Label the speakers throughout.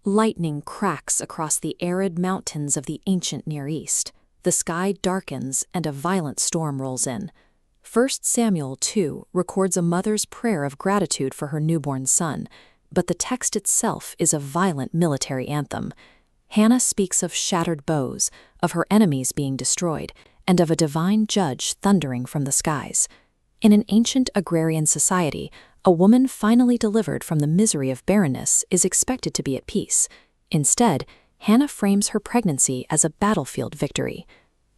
Speaker 1: Lightning cracks across the arid mountains of the ancient Near East. The sky darkens and a violent storm rolls in. 1 Samuel 2 records a mother's prayer of gratitude for her newborn son, but the text itself is a violent military anthem. Hannah speaks of shattered bows, of her enemies being destroyed, and of a divine judge thundering from the skies. In an ancient agrarian society, a woman finally delivered from the misery of barrenness is expected to be at peace. Instead, Hannah frames her pregnancy as a battlefield victory.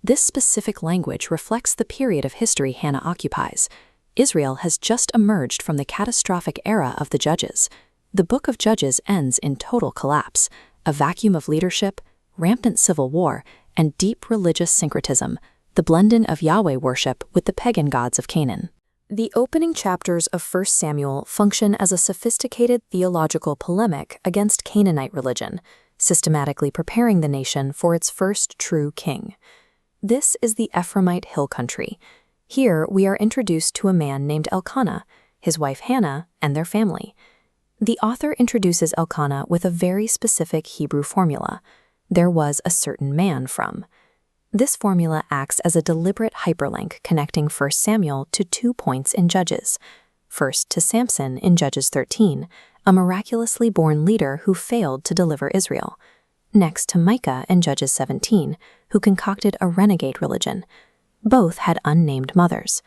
Speaker 1: This specific language reflects the period of history Hannah occupies. Israel has just emerged from the catastrophic era of the Judges. The Book of Judges ends in total collapse, a vacuum of leadership, rampant civil war, and deep religious syncretism, the blending of Yahweh worship with the pagan gods of Canaan. The opening chapters of 1 Samuel function as a sophisticated theological polemic against Canaanite religion, systematically preparing the nation for its first true king. This is the Ephraimite hill country. Here we are introduced to a man named Elkanah, his wife Hannah, and their family. The author introduces Elkanah with a very specific Hebrew formula. There was a certain man from. This formula acts as a deliberate hyperlink connecting 1 Samuel to 2 points in Judges. First to Samson in Judges 13, a miraculously born leader who failed to deliver Israel. Next to Micah in Judges 17, who concocted a renegade religion. Both had unnamed mothers.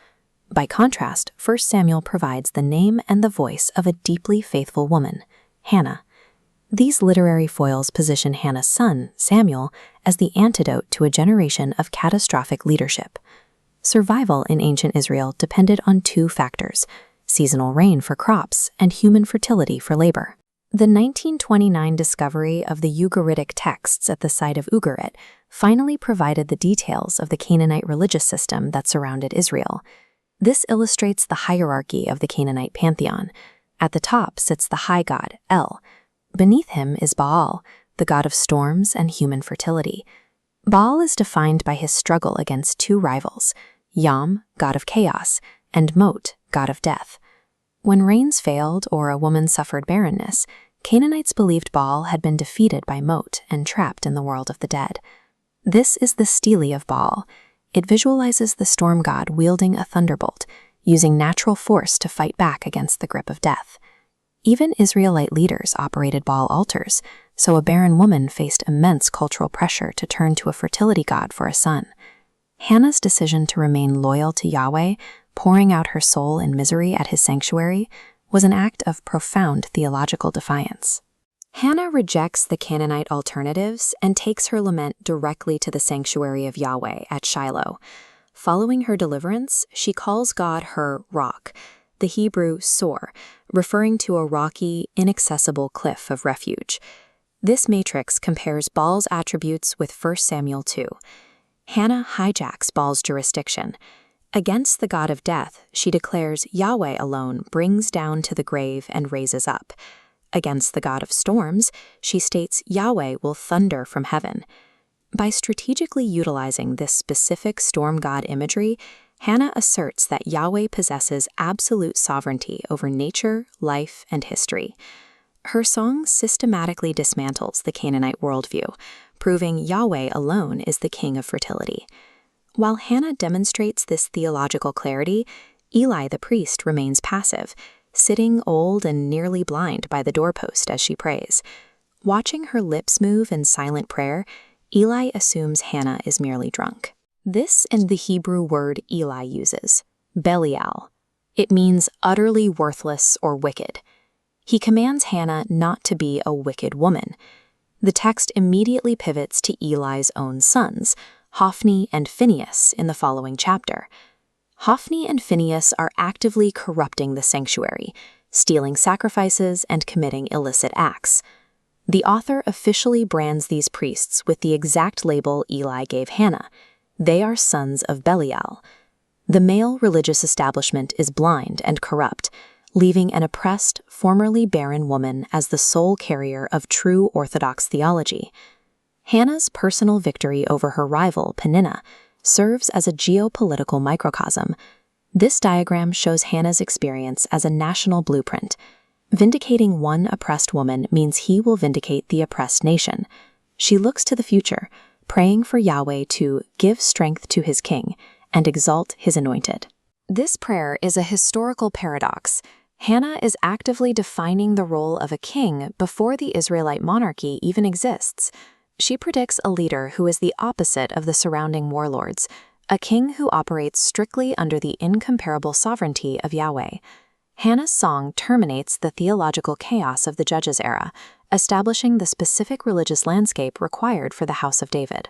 Speaker 1: By contrast, 1 Samuel provides the name and the voice of a deeply faithful woman, Hannah. These literary foils position Hannah's son, Samuel, as the antidote to a generation of catastrophic leadership. Survival in ancient Israel depended on 2 factors: seasonal rain for crops and human fertility for labor. The 1929 discovery of the Ugaritic texts at the site of Ugarit finally provided the details of the Canaanite religious system that surrounded Israel. This illustrates the hierarchy of the Canaanite pantheon. At the top sits the high god, El. Beneath him is Baal, the god of storms and human fertility. Baal is defined by his struggle against 2 rivals, Yam, god of chaos, and Mot, god of death. When rains failed or a woman suffered barrenness, Canaanites believed Baal had been defeated by Mot and trapped in the world of the dead. This is the stele of Baal. It visualizes the storm god wielding a thunderbolt, using natural force to fight back against the grip of death. Even Israelite leaders operated Baal altars, so a barren woman faced immense cultural pressure to turn to a fertility god for a son. Hannah's decision to remain loyal to Yahweh, pouring out her soul in misery at his sanctuary, was an act of profound theological defiance. Hannah rejects the Canaanite alternatives and takes her lament directly to the sanctuary of Yahweh at Shiloh. Following her deliverance, she calls God her rock, the Hebrew sor, referring to a rocky, inaccessible cliff of refuge. This matrix compares Baal's attributes with 1 Samuel 2. Hannah hijacks Baal's jurisdiction. Against the god of death, she declares Yahweh alone brings down to the grave and raises up. Against the god of storms, she states Yahweh will thunder from heaven. By strategically utilizing this specific storm god imagery, Hannah asserts that Yahweh possesses absolute sovereignty over nature, life, and history. Her song systematically dismantles the Canaanite worldview, proving Yahweh alone is the king of fertility. While Hannah demonstrates this theological clarity, Eli the priest remains passive, sitting old and nearly blind by the doorpost as she prays. Watching her lips move in silent prayer, Eli assumes Hannah is merely drunk. This is the Hebrew word Eli uses, Belial. It means utterly worthless or wicked. He commands Hannah not to be a wicked woman. The text immediately pivots to Eli's own sons, Hophni and Phinehas, in the following chapter. Hophni and Phinehas are actively corrupting the sanctuary, stealing sacrifices and committing illicit acts. The author officially brands these priests with the exact label Eli gave Hannah. They are sons of Belial. The male religious establishment is blind and corrupt, leaving an oppressed, formerly barren woman as the sole carrier of true Orthodox theology. Hannah's personal victory over her rival, Peninnah, serves as a geopolitical microcosm. This diagram shows Hannah's experience as a national blueprint. Vindicating one oppressed woman means he will vindicate the oppressed nation. She looks to the future, praying for Yahweh to give strength to his king and exalt his anointed. This prayer is a historical paradox. Hannah is actively defining the role of a king before the Israelite monarchy even exists. She predicts a leader who is the opposite of the surrounding warlords, a king who operates strictly under the incomparable sovereignty of Yahweh. Hannah's song terminates the theological chaos of the Judges era, establishing the specific religious landscape required for the House of David.